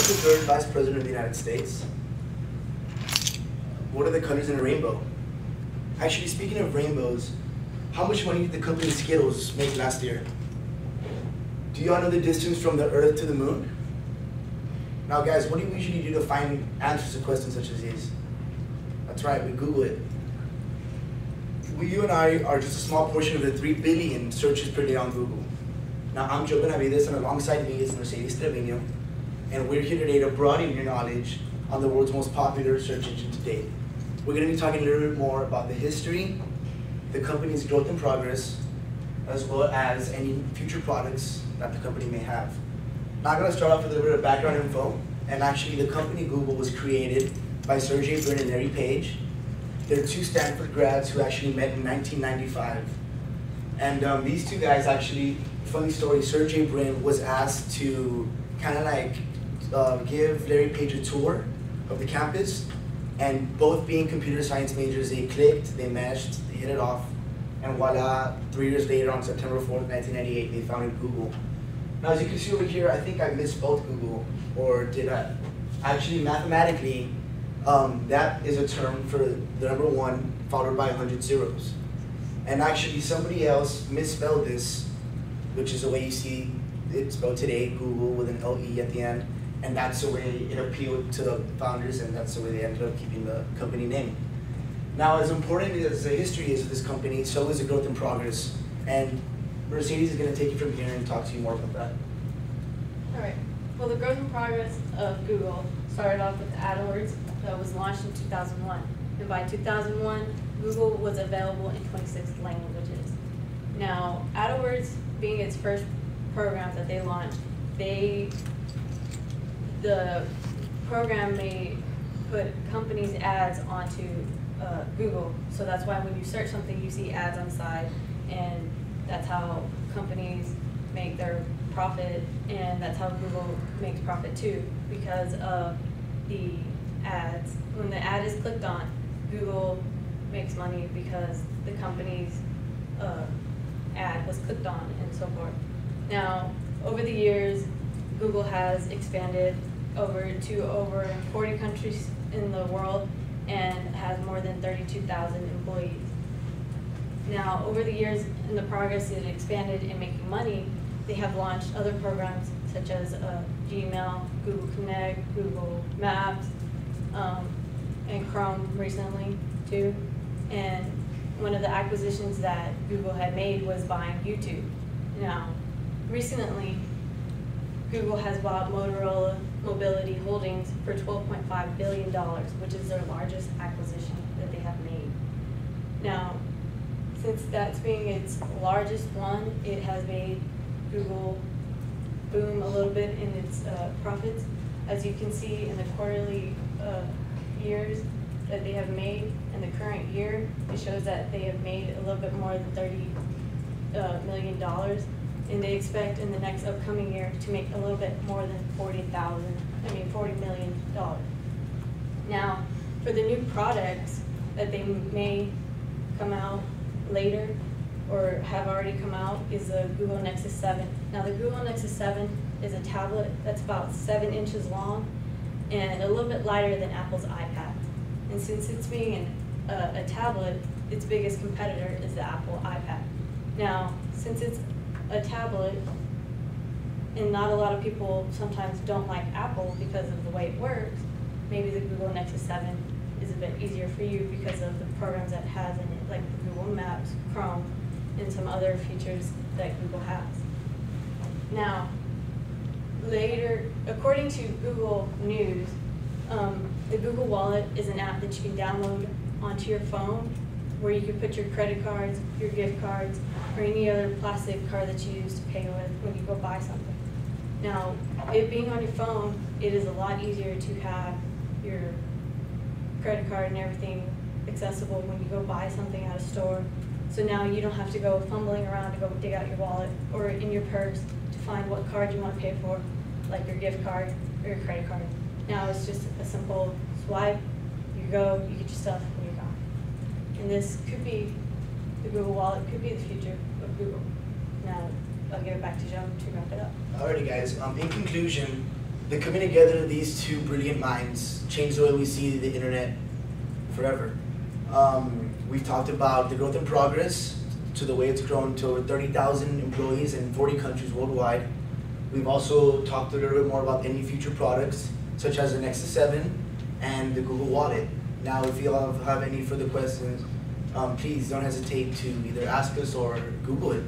the third Vice President of the United States? What are the colors in a rainbow? Actually, speaking of rainbows, how much money did the company Skittles make last year? Do you all know the distance from the Earth to the Moon? Now guys, what do we usually do to find answers to questions such as these? That's right, we Google it. You and I are just a small portion of the 3 billion searches per day on Google. Now I'm Joe Benavides, and alongside me is Mercedes Trevino, and we're here today to broaden your knowledge on the world's most popular search engine to date. We're going to be talking a little bit more about the history, the company's growth and progress, as well as any future products that the company may have. Now I'm going to start off with a little bit of background info. And actually, the company Google was created by Sergey Brin and Larry Page. They're 2 Stanford grads who actually met in 1995. And these 2 guys actually, funny story, Sergey Brin was asked to kind of like give Larry Page a tour of the campus. And both being computer science majors, they clicked, they meshed, they hit it off. And voila, 3 years later, on September 4th, 1998, they founded Google. Now, as you can see over here, I think I misspelled Google, or did I? Actually, mathematically, that is a term for the number 1 followed by 100 zeros. And actually, somebody else misspelled this, which is the way you see it spelled today, Google with an L-E at the end. And that's the way it appealed to the founders, and that's the way they ended up keeping the company name. Now, as important as the history is of this company, so is the growth and progress. And Mercedes is going to take you from here and talk to you more about that. All right. Well, the growth and progress of Google started off with AdWords that was launched in 2001. And by 2001, Google was available in 26 languages. Now, AdWords being its first program that they launched, the program may put companies' ads onto Google. So that's why when you search something, you see ads on the side, and that's how companies make their profit, and that's how Google makes profit too, because of the ads. When the ad is clicked on, Google makes money because the company's ad was clicked on and so forth. Now, over the years, Google has expanded to over 40 countries in the world and has more than 32,000 employees. Now, over the years, in the progress it expanded in making money, they have launched other programs such as Gmail, Google Connect, Google Maps, and Chrome recently too. And one of the acquisitions that Google had made was buying YouTube. Now, recently, Google has bought Motorola Mobility Holdings for $12.5 billion, which is their largest acquisition that they have made. Now, since that's being its largest one, it has made Google boom a little bit in its profits. As you can see in the quarterly years that they have made in the current year, it shows that they have made a little bit more than $30 million. And they expect in the next upcoming year to make a little bit more than $40 million. Now, for the new products that they may come out later or have already come out is the Google Nexus 7. Now, the Google Nexus 7 is a tablet that's about 7 inches long and a little bit lighter than Apple's iPad. And since it's being a tablet, its biggest competitor is the Apple iPad. Now, since it's a tablet, and not a lot of people sometimes don't like Apple because of the way it works, maybe the Google Nexus 7 is a bit easier for you because of the programs that it has in it, like the Google Maps, Chrome, and some other features that Google has. Now, later, according to Google News, the Google Wallet is an app that you can download onto your phone where you can put your credit cards, your gift cards, or any other plastic card that you use to pay with when you go buy something. Now, it being on your phone, it is a lot easier to have your credit card and everything accessible when you go buy something at a store. So now you don't have to go fumbling around to go dig out your wallet or in your purse to find what card you want to pay for, like your gift card or your credit card. Now it's just a simple swipe, you go, you get your stuff, and you're gone. And this could be, the Google Wallet could be the future of Google. Now, I'll give it back to Joe to wrap it up. Alrighty guys, in conclusion, The coming together of these two brilliant minds changed the way we see the internet forever. We've talked about the growth and progress to the way it's grown to over 30,000 employees in 40 countries worldwide. We've also talked a little bit more about any future products, such as the Nexus 7 and the Google Wallet. Now, if you all have any further questions, please don't hesitate to either ask us or Google it.